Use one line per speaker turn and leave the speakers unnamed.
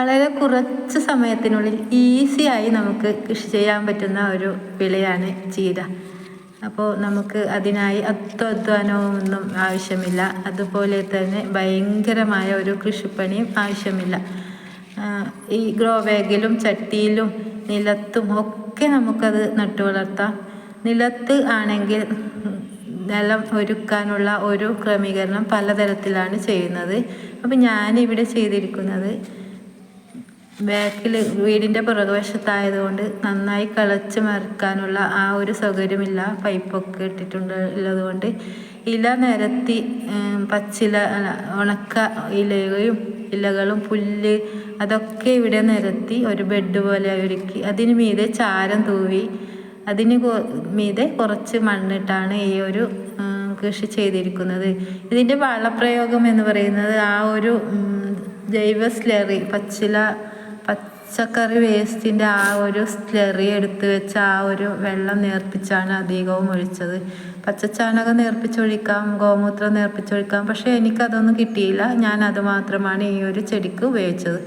വളരെ കുറച്ച് സമയത്തിനുള്ളിൽ ഈസിയായി നമുക്ക് കൃഷി ചെയ്യാൻ പറ്റുന്ന ഒരു വിളയാണ് ചീര. അപ്പോൾ നമുക്ക് അതിനായി അധ്വാനമൊന്നും ആവശ്യമില്ല. അതുപോലെ തന്നെ ഭയങ്കരമായ ഒരു കൃഷിപ്പണിയും ആവശ്യമില്ല. ഈ ഗ്രോ ബാഗിലും ചട്ടിയിലും നിലത്തും ഒക്കെ നമുക്കത് നട്ടു വളർത്താം. നിലത്ത് ആണെങ്കിൽ നിലം ഒരുക്കാനുള്ള ഒരു ക്രമീകരണം പലതരത്തിലാണ് ചെയ്യുന്നത്. അപ്പം ഞാനിവിടെ ചെയ്തിരിക്കുന്നത് ബാക്കിൽ വീടിൻ്റെ പുറകുവശത്തായതുകൊണ്ട് നന്നായി കിളച്ച് മറിക്കാനുള്ള ആ ഒരു സൗകര്യമില്ല. പൈപ്പൊക്കെ ഇട്ടിട്ടുള്ളത് കൊണ്ട് ഇല നിരത്തി പച്ചില ഉണക്ക ഇലകളും പുല്ല് അതൊക്കെ ഇവിടെ നിരത്തി ഒരു ബെഡ് പോലെ ഒരുക്കി അതിന് മീതെ ചാരം തൂവി അതിന് മീതെ കുറച്ച് മണ്ണിട്ടാണ് ഈ ഒരു കൃഷി ചെയ്തിരിക്കുന്നത്. ഇതിൻ്റെ വളപ്രയോഗം എന്ന് പറയുന്നത് ആ ഒരു ജൈവ സ്ലറി പച്ചക്കറി വേസ്റ്റിൻ്റെ ആ ഒരു സ്ലറി എടുത്ത് വെച്ച ആ ഒരു വെള്ളം നേർപ്പിച്ചാണ് അധികവും ഒഴിച്ചത്. പച്ചച്ചാണകം നേർപ്പിച്ചൊഴിക്കാം, ഗോമൂത്രം നേർപ്പിച്ചൊഴിക്കാം. പക്ഷേ എനിക്കതൊന്നും കിട്ടിയില്ല. ഞാൻ അത് മാത്രമാണ് ഈ ഒരു ചെടിക്ക് ഉപയോഗിച്ചത്.